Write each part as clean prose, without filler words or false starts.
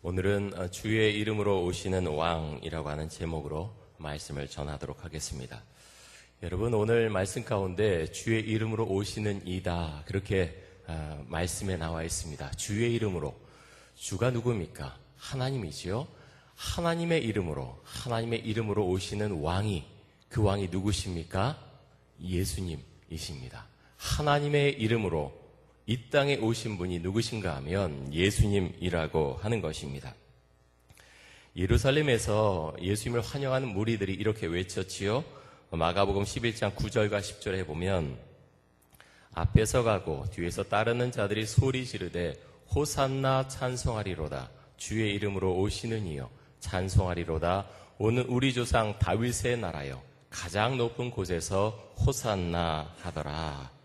오늘은 주의 이름으로 오시는 왕이라고 하는 제목으로 말씀을 전하도록 하겠습니다. 여러분, 오늘 말씀 가운데 주의 이름으로 오시는 이다, 그렇게 말씀에 나와 있습니다. 주의 이름으로. 주가 누굽니까? 하나님이지요. 하나님의 이름으로 오시는 왕이, 그 왕이 누구십니까? 예수님이십니다. 하나님의 이름으로 이 땅에 오신 분이 누구신가 하면 예수님이라고 하는 것입니다. 예루살렘에서 예수님을 환영하는 무리들이 이렇게 외쳤지요. 마가복음 11장 9절과 10절에 보면 앞에서 가고 뒤에서 따르는 자들이 소리 지르되 호산나 찬송하리로다. 주의 이름으로 오시는 이여 찬송하리로다. 오는 우리 조상 다윗의 나라여 가장 높은 곳에서 호산나 하더라.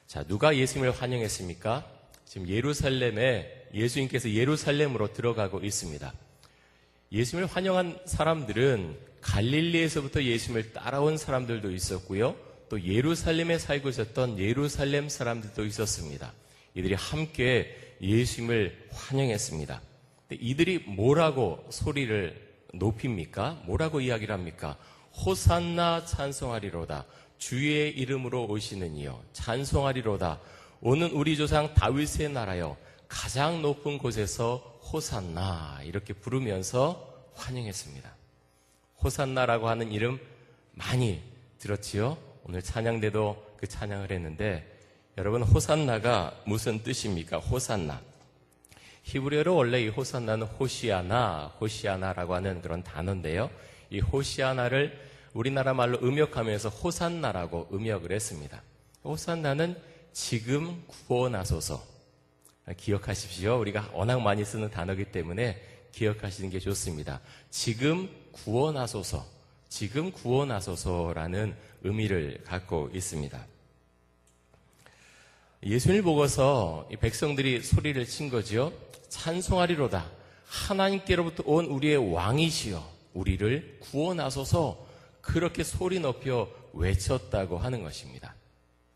자, 누가 예수님을 환영했습니까? 지금 예수님께서 예루살렘으로 들어가고 있습니다. 예수님을 환영한 사람들은 갈릴리에서부터 예수님을 따라온 사람들도 있었고요. 또 예루살렘에 살고 있었던 예루살렘 사람들도 있었습니다. 이들이 함께 예수님을 환영했습니다. 근데 이들이 뭐라고 소리를 높입니까? 뭐라고 이야기를 합니까? 호산나 찬송하리로다. 주의 이름으로 오시는 이여 찬송하리로다. 오는 우리 조상 다윗의 나라여 가장 높은 곳에서 호산나, 이렇게 부르면서 환영했습니다. 호산나라고 하는 이름 많이 들었지요? 오늘 찬양대도 그 찬양을 했는데, 여러분, 호산나가 무슨 뜻입니까? 호산나. 히브리어로 원래 이 호산나는 호시아나라고 하는 그런 단어인데요. 이 호시아나를 우리나라 말로 음역하면서 호산나라고 음역을 했습니다. 호산나는 지금 구원하소서. 기억하십시오. 우리가 워낙 많이 쓰는 단어이기 때문에 기억하시는 게 좋습니다. 지금 구원하소서라는 의미를 갖고 있습니다. 예수님을 보고서 이 백성들이 소리를 친 거지요. 찬송하리로다. 하나님께로부터 온 우리의 왕이시여 우리를 구원하소서, 그렇게 소리 높여 외쳤다고 하는 것입니다.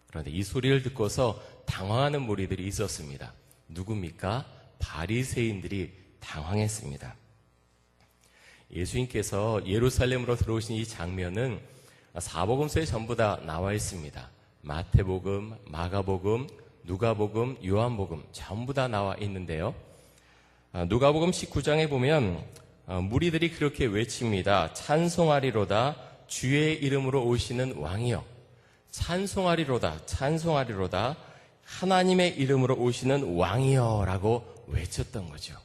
그런데 이 소리를 듣고서 당황하는 무리들이 있었습니다. 누굽니까? 바리새인들이 당황했습니다. 예수님께서 예루살렘으로 들어오신 이 장면은 사복음서에 전부 다 나와 있습니다. 마태복음, 마가복음, 누가복음, 요한복음 전부 다 나와 있는데요. 누가복음 19장에 보면 무리들이 그렇게 외칩니다. 찬송하리로다. 주의 이름으로 오시는 왕이여 찬송하리로다. 하나님의 이름으로 오시는 왕이여 라고 외쳤던 거죠.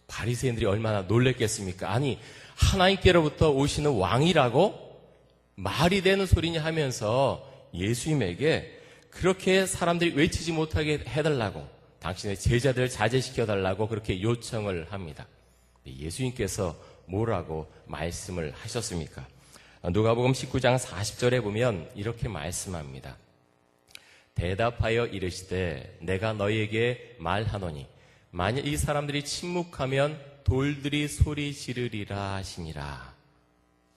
바리새인들이 얼마나 놀랬겠습니까? 아니, 하나님께로부터 오시는 왕이라고 말이 되는 소리냐 하면서 예수님에게 그렇게 사람들이 외치지 못하게 해달라고, 당신의 제자들을 자제시켜달라고 그렇게 요청을 합니다. 예수님께서 뭐라고 말씀을 하셨습니까? 누가복음 19장 40절에 보면 이렇게 말씀합니다. 대답하여 이르시되 내가 너희에게 말하노니 만일 이 사람들이 침묵하면 돌들이 소리 지르리라 하시니라.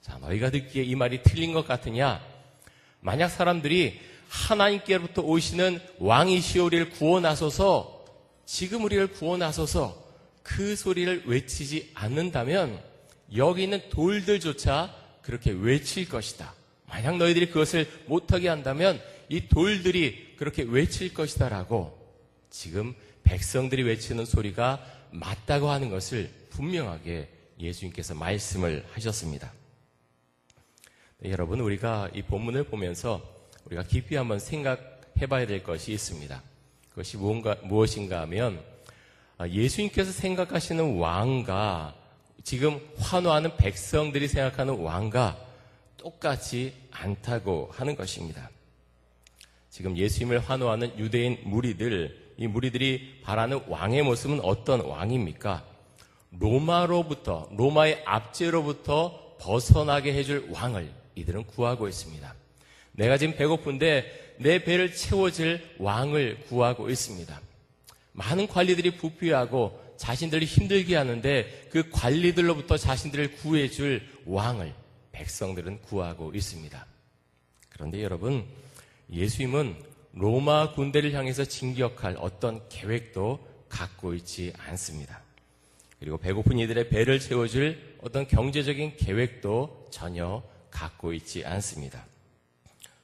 자, 너희가 듣기에 이 말이 틀린 것 같으냐? 만약 사람들이 하나님께로부터 오시는 왕이시여 우리를 구원하소서, 지금 우리를 구원하소서, 그 소리를 외치지 않는다면 여기 있는 돌들조차 그렇게 외칠 것이다. 만약 너희들이 그것을 못하게 한다면 이 돌들이 그렇게 외칠 것이다 라고 지금 백성들이 외치는 소리가 맞다고 하는 것을 분명하게 예수님께서 말씀을 하셨습니다. 네, 여러분, 우리가 이 본문을 보면서 우리가 깊이 한번 생각해 봐야 될 것이 있습니다. 그것이 무엇인가 하면 예수님께서 생각하시는 왕과 지금 환호하는 백성들이 생각하는 왕과 똑같지 않다고 하는 것입니다. 지금 예수님을 환호하는 유대인 무리들, 이 무리들이 바라는 왕의 모습은 어떤 왕입니까? 로마의 압제로부터 벗어나게 해줄 왕을 이들은 구하고 있습니다. 내가 지금 배고픈데 내 배를 채워줄 왕을 구하고 있습니다. 많은 관리들이 부패하고 자신들이 힘들게 하는데 그 관리들로부터 자신들을 구해줄 왕을 백성들은 구하고 있습니다. 그런데 여러분, 예수님은 로마 군대를 향해서 진격할 어떤 계획도 갖고 있지 않습니다. 그리고 배고픈 이들의 배를 채워줄 어떤 경제적인 계획도 전혀 갖고 있지 않습니다.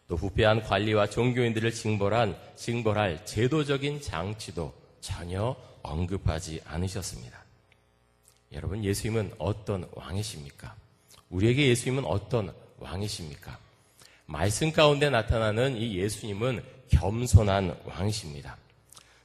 또 부패한 관리와 종교인들을 징벌할 제도적인 장치도 전혀 언급하지 않으셨습니다. 여러분, 예수님은 어떤 왕이십니까? 우리에게 예수님은 어떤 왕이십니까? 말씀 가운데 나타나는 이 예수님은 겸손한 왕이십니다.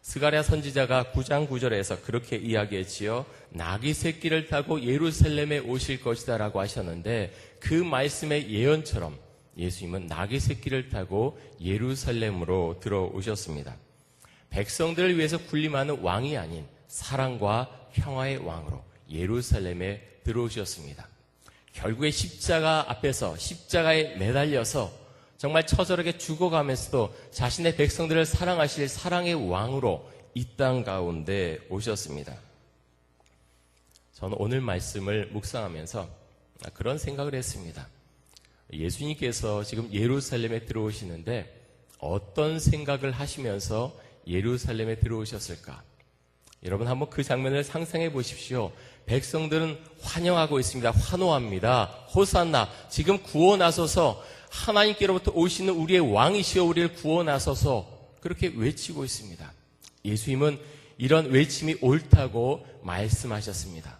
스가랴 선지자가 9장 9절에서 그렇게 이야기했지요. 나귀 새끼를 타고 예루살렘에 오실 것이다 라고 하셨는데, 그 말씀의 예언처럼 예수님은 나귀 새끼를 타고 예루살렘으로 들어오셨습니다. 백성들을 위해서 군림하는 왕이 아닌 사랑과 평화의 왕으로 예루살렘에 들어오셨습니다. 결국에 십자가 앞에서 십자가에 매달려서 정말 처절하게 죽어가면서도 자신의 백성들을 사랑하실 사랑의 왕으로 이 땅 가운데 오셨습니다. 저는 오늘 말씀을 묵상하면서 그런 생각을 했습니다. 예수님께서 지금 예루살렘에 들어오시는데 어떤 생각을 하시면서 예루살렘에 들어오셨을까? 여러분 한번 그 장면을 상상해 보십시오. 백성들은 환영하고 있습니다. 환호합니다. 호산나, 지금 구원하소서, 하나님께로부터 오시는 우리의 왕이시여 우리를 구원하소서, 그렇게 외치고 있습니다. 예수님은 이런 외침이 옳다고 말씀하셨습니다.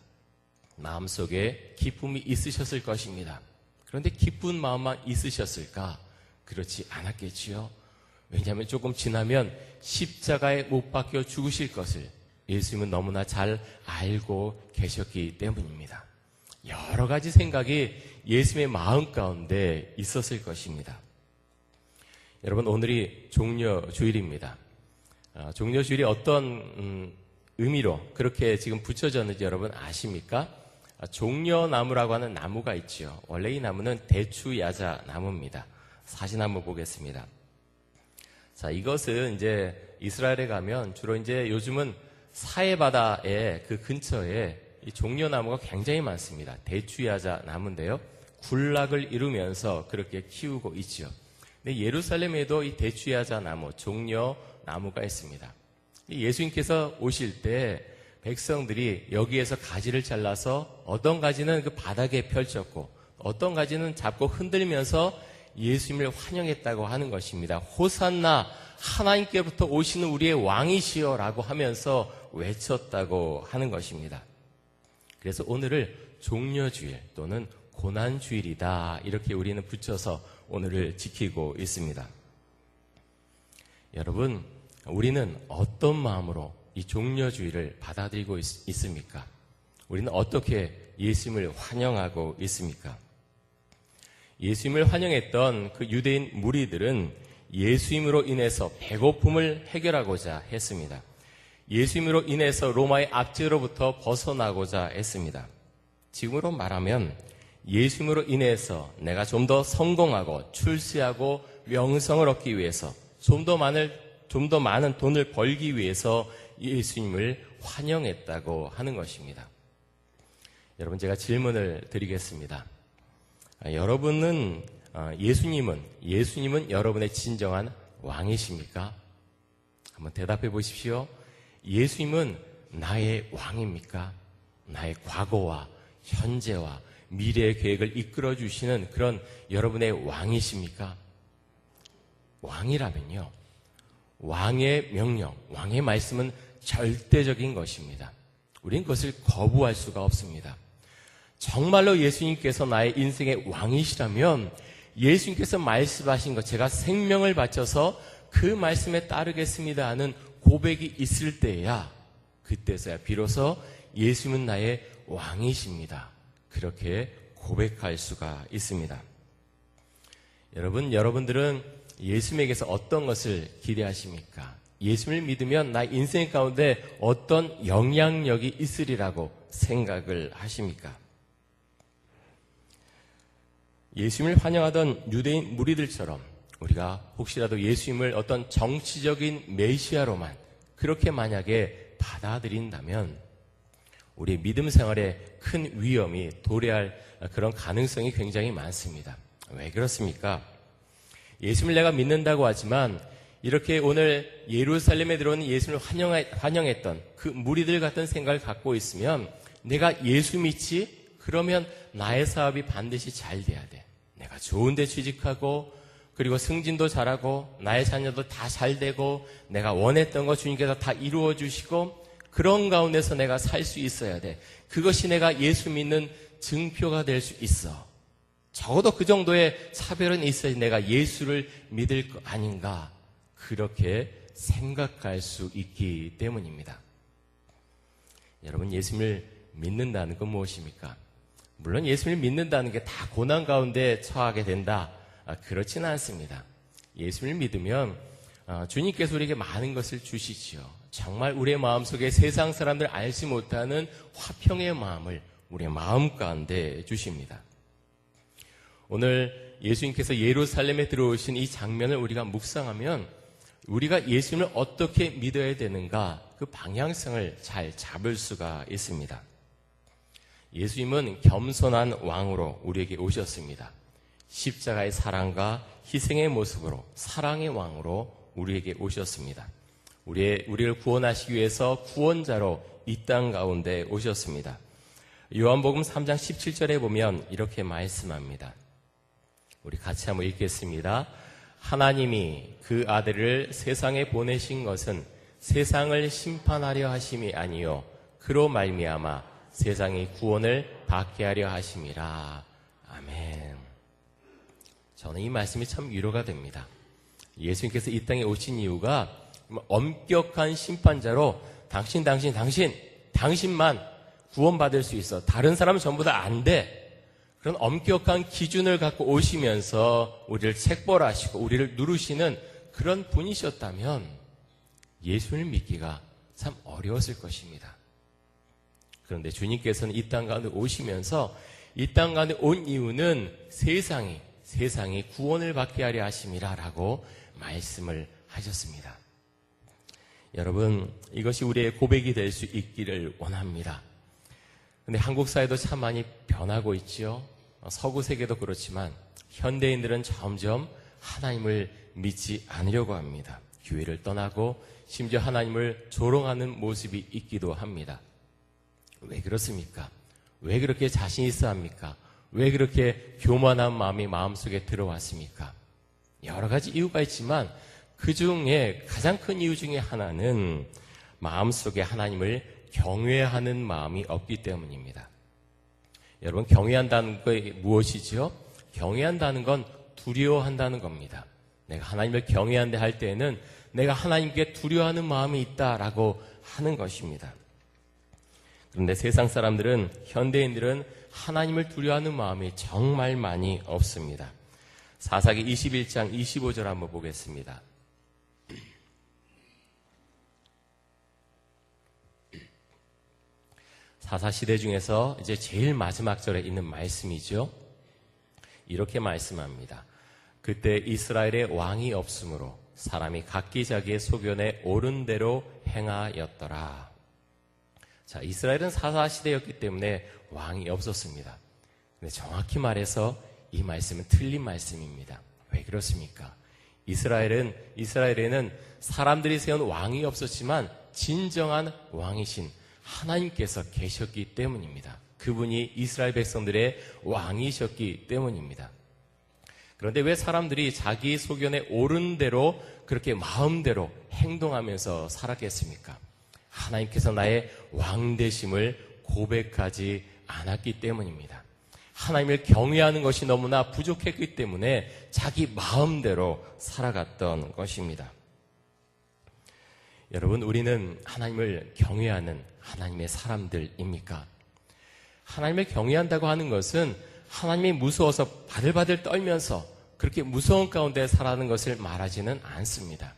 마음속에 기쁨이 있으셨을 것입니다. 그런데 기쁜 마음만 있으셨을까? 그렇지 않았겠지요. 왜냐하면 조금 지나면 십자가에 못 박혀 죽으실 것을 예수님은 너무나 잘 알고 계셨기 때문입니다. 여러 가지 생각이 예수님의 마음 가운데 있었을 것입니다. 여러분, 오늘이 종려주일입니다. 종려주일이 어떤 의미로 그렇게 지금 붙여졌는지 여러분 아십니까? 종려나무라고 하는 나무가 있죠. 원래 이 나무는 대추야자 나무입니다. 사진 한번 보겠습니다. 자, 이것은 이제 이스라엘에 가면 주로 이제 요즘은 사해바다의 그 근처에 이 종려나무가 굉장히 많습니다. 대추야자 나무인데요. 군락을 이루면서 그렇게 키우고 있죠. 근데 예루살렘에도 이 대추야자 나무, 종려나무가 있습니다. 예수님께서 오실 때 백성들이 여기에서 가지를 잘라서 어떤 가지는 그 바닥에 펼쳤고 어떤 가지는 잡고 흔들면서 예수님을 환영했다고 하는 것입니다. 호산나, 하나님께로부터 오시는 우리의 왕이시여 라고 하면서 외쳤다고 하는 것입니다. 그래서 오늘을 종려주일 또는 고난주일이다 이렇게 우리는 붙여서 오늘을 지키고 있습니다. 여러분, 우리는 어떤 마음으로 이 종려주일을 받아들이고 있습니까? 우리는 어떻게 예수님을 환영하고 있습니까? 예수님을 환영했던 그 유대인 무리들은 예수님으로 인해서 배고픔을 해결하고자 했습니다. 예수님으로 인해서 로마의 압제로부터 벗어나고자 했습니다. 지금으로 말하면 예수님으로 인해서 내가 좀 더 성공하고 출세하고 명성을 얻기 위해서 좀 더 많은 돈을 벌기 위해서 예수님을 환영했다고 하는 것입니다. 여러분, 제가 질문을 드리겠습니다. 여러분은 예수님은 여러분의 진정한 왕이십니까? 한번 대답해 보십시오. 예수님은 나의 왕입니까? 나의 과거와 현재와 미래의 계획을 이끌어 주시는 그런 여러분의 왕이십니까? 왕이라면요, 왕의 명령, 왕의 말씀은 절대적인 것입니다. 우린 그것을 거부할 수가 없습니다. 정말로 예수님께서 나의 인생의 왕이시라면 예수님께서 말씀하신 것, 제가 생명을 바쳐서 그 말씀에 따르겠습니다 하는 고백이 있을 때야, 그때서야 비로소 예수님은 나의 왕이십니다, 그렇게 고백할 수가 있습니다. 여러분들은 예수님에게서 어떤 것을 기대하십니까? 예수님을 믿으면 나 인생 가운데 어떤 영향력이 있으리라고 생각을 하십니까? 예수님을 환영하던 유대인 무리들처럼 우리가 혹시라도 예수님을 어떤 정치적인 메시아로만 그렇게 만약에 받아들인다면 우리 믿음 생활에 큰 위험이 도래할 그런 가능성이 굉장히 많습니다. 왜 그렇습니까? 예수님을 내가 믿는다고 하지만 이렇게 오늘 예루살렘에 들어오는 예수를 환영했던 그 무리들 같은 생각을 갖고 있으면 내가 예수 믿지? 그러면 나의 사업이 반드시 잘 돼야 돼. 내가 좋은 데 취직하고 그리고 승진도 잘하고 나의 자녀도 다 잘 되고 내가 원했던 거 주님께서 다 이루어 주시고 그런 가운데서 내가 살 수 있어야 돼. 그것이 내가 예수 믿는 증표가 될 수 있어. 적어도 그 정도의 차별은 있어야지 내가 예수를 믿을 거 아닌가. 그렇게 생각할 수 있기 때문입니다. 여러분, 예수님을 믿는다는 건 무엇입니까? 물론 예수님을 믿는다는 게 다 고난 가운데 처하게 된다. 그렇지는 않습니다. 예수님을 믿으면 주님께서 우리에게 많은 것을 주시지요. 정말 우리의 마음속에 세상 사람들 알지 못하는 화평의 마음을 우리의 마음 가운데 주십니다. 오늘 예수님께서 예루살렘에 들어오신 이 장면을 우리가 묵상하면 우리가 예수님을 어떻게 믿어야 되는가 그 방향성을 잘 잡을 수가 있습니다. 예수님은 겸손한 왕으로 우리에게 오셨습니다. 십자가의 사랑과 희생의 모습으로 사랑의 왕으로 우리에게 오셨습니다. 우리를 구원하시기 위해서 구원자로 이 땅 가운데 오셨습니다. 요한복음 3장 17절에 보면 이렇게 말씀합니다. 우리 같이 한번 읽겠습니다. 하나님이 그 아들을 세상에 보내신 것은 세상을 심판하려 하심이 아니요 그로 말미암아 세상이 구원을 받게 하려 하심이라. 아멘. 저는 이 말씀이 참 위로가 됩니다. 예수님께서 이 땅에 오신 이유가 엄격한 심판자로 당신만 구원받을 수 있어. 다른 사람은 전부 다 안 돼. 그런 엄격한 기준을 갖고 오시면서 우리를 책벌하시고 우리를 누르시는 그런 분이셨다면 예수를 믿기가 참 어려웠을 것입니다. 그런데 주님께서는 이 땅 가운데 오시면서 이 땅 가운데 온 이유는 세상이 구원을 받게 하려 하심이라라고 말씀을 하셨습니다. 여러분, 이것이 우리의 고백이 될 수 있기를 원합니다. 근데 한국 사회도 참 많이 변하고 있지요. 서구 세계도 그렇지만 현대인들은 점점 하나님을 믿지 않으려고 합니다. 교회를 떠나고 심지어 하나님을 조롱하는 모습이 있기도 합니다. 왜 그렇습니까? 왜 그렇게 자신 있어 합니까? 왜 그렇게 교만한 마음이 마음속에 들어왔습니까? 여러 가지 이유가 있지만 그 중에 가장 큰 이유 중에 하나는 마음속에 하나님을 경외하는 마음이 없기 때문입니다. 여러분, 경외한다는 게 무엇이지요? 경외한다는 건 두려워한다는 겁니다. 내가 하나님을 경외한다 할 때에는 내가 하나님께 두려워하는 마음이 있다라고 하는 것입니다. 그런데 세상 사람들은, 현대인들은 하나님을 두려워하는 마음이 정말 많이 없습니다. 사사기 21장 25절 한번 보겠습니다. 사사시대 중에서 이제 제일 마지막 절에 있는 말씀이죠. 이렇게 말씀합니다. 그때 이스라엘에 왕이 없으므로 사람이 각기 자기의 소견에 옳은 대로 행하였더라. 자, 이스라엘은 사사시대였기 때문에 왕이 없었습니다. 근데 정확히 말해서 이 말씀은 틀린 말씀입니다. 왜 그렇습니까? 이스라엘에는 사람들이 세운 왕이 없었지만 진정한 왕이신 하나님께서 계셨기 때문입니다. 그분이 이스라엘 백성들의 왕이셨기 때문입니다. 그런데 왜 사람들이 자기 소견에 옳은 대로 그렇게 마음대로 행동하면서 살았겠습니까? 하나님께서 나의 왕 되심을 고백하지 않았기 때문입니다. 하나님을 경외하는 것이 너무나 부족했기 때문에 자기 마음대로 살아갔던 것입니다. 여러분, 우리는 하나님을 경외하는 하나님의 사람들입니까? 하나님을 경외한다고 하는 것은 하나님이 무서워서 바들바들 떨면서 그렇게 무서운 가운데 살아가는 것을 말하지는 않습니다.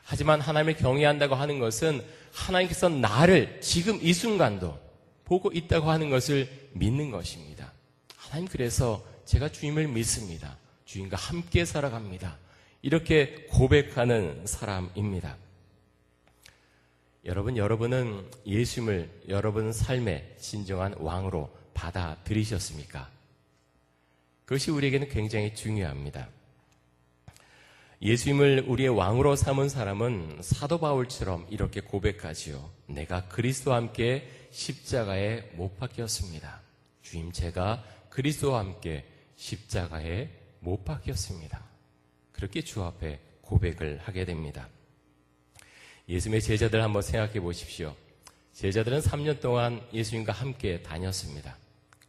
하지만 하나님을 경외한다고 하는 것은 하나님께서 나를 지금 이 순간도 보고 있다고 하는 것을 믿는 것입니다. 하나님, 그래서 제가 주님을 믿습니다. 주님과 함께 살아갑니다. 이렇게 고백하는 사람입니다. 여러분은 예수님을 여러분 삶의 진정한 왕으로 받아들이셨습니까? 그것이 우리에게는 굉장히 중요합니다. 예수님을 우리의 왕으로 삼은 사람은 사도 바울처럼 이렇게 고백하지요. 내가 그리스도와 함께 십자가에 못 박혔습니다. 주님, 제가 그리스도와 함께 십자가에 못 박혔습니다. 그렇게 주 앞에 고백을 하게 됩니다. 예수님의 제자들 한번 생각해 보십시오. 제자들은 3년 동안 예수님과 함께 다녔습니다.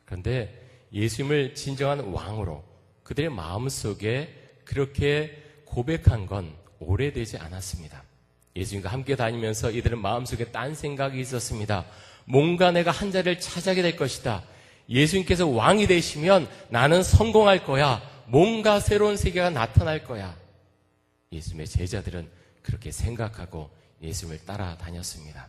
그런데 예수님을 진정한 왕으로 그들의 마음속에 그렇게 고백한 건 오래되지 않았습니다. 예수님과 함께 다니면서 이들은 마음속에 딴 생각이 있었습니다. 뭔가 내가 한 자리를 차지하게 될 것이다. 예수님께서 왕이 되시면 나는 성공할 거야. 뭔가 새로운 세계가 나타날 거야. 예수님의 제자들은 그렇게 생각하고 예수님을 따라다녔습니다.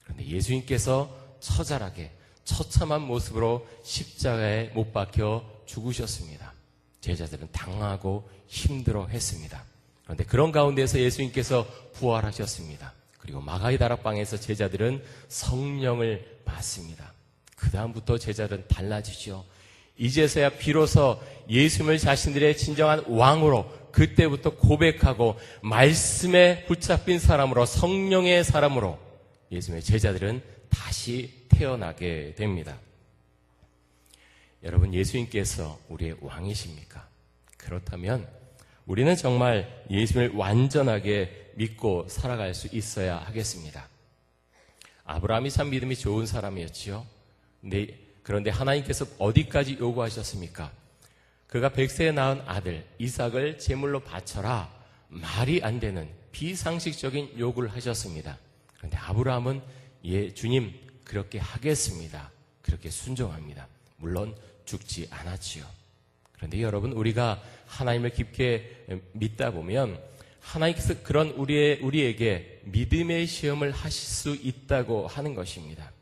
그런데 예수님께서 처절하게 처참한 모습으로 십자가에 못 박혀 죽으셨습니다. 제자들은 당하고 힘들어했습니다. 그런데 그런 가운데서 예수님께서 부활하셨습니다. 그리고 마가의 다락방에서 제자들은 성령을 받습니다. 그 다음부터 제자들은 달라지죠. 이제서야 비로소 예수님을 자신들의 진정한 왕으로 그때부터 고백하고 말씀에 붙잡힌 사람으로, 성령의 사람으로 예수님의 제자들은 다시 태어나게 됩니다. 여러분, 예수님께서 우리의 왕이십니까? 그렇다면 우리는 정말 예수님을 완전하게 믿고 살아갈 수 있어야 하겠습니다. 아브라함이 참 믿음이 좋은 사람이었지요. 그런데 하나님께서 어디까지 요구하셨습니까? 그가 100세에 낳은 아들 이삭을 제물로 바쳐라. 말이 안 되는 비상식적인 요구를 하셨습니다. 그런데 아브라함은 예, 주님 그렇게 하겠습니다. 그렇게 순종합니다. 물론 죽지 않았지요. 그런데 여러분, 우리가 하나님을 깊게 믿다 보면 하나님께서 그런 우리에게 믿음의 시험을 하실 수 있다고 하는 것입니다.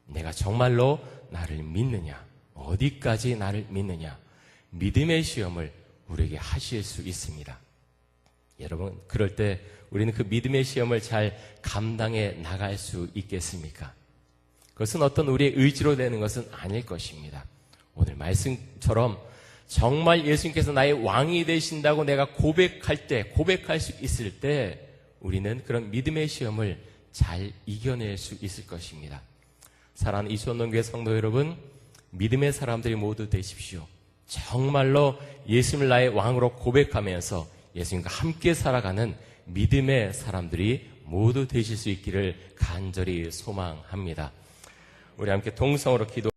내가 정말로 나를 믿느냐? 어디까지 나를 믿느냐? 믿음의 시험을 우리에게 하실 수 있습니다. 여러분, 그럴 때 우리는 그 믿음의 시험을 잘 감당해 나갈 수 있겠습니까? 그것은 어떤 우리의 의지로 되는 것은 아닐 것입니다. 오늘 말씀처럼 정말 예수님께서 나의 왕이 되신다고 내가 고백할 수 있을 때 우리는 그런 믿음의 시험을 잘 이겨낼 수 있을 것입니다. 사랑하는 이수원동교회 성도 여러분, 믿음의 사람들이 모두 되십시오. 정말로 예수님을 나의 왕으로 고백하면서 예수님과 함께 살아가는 믿음의 사람들이 모두 되실 수 있기를 간절히 소망합니다. 우리 함께 동성으로 기도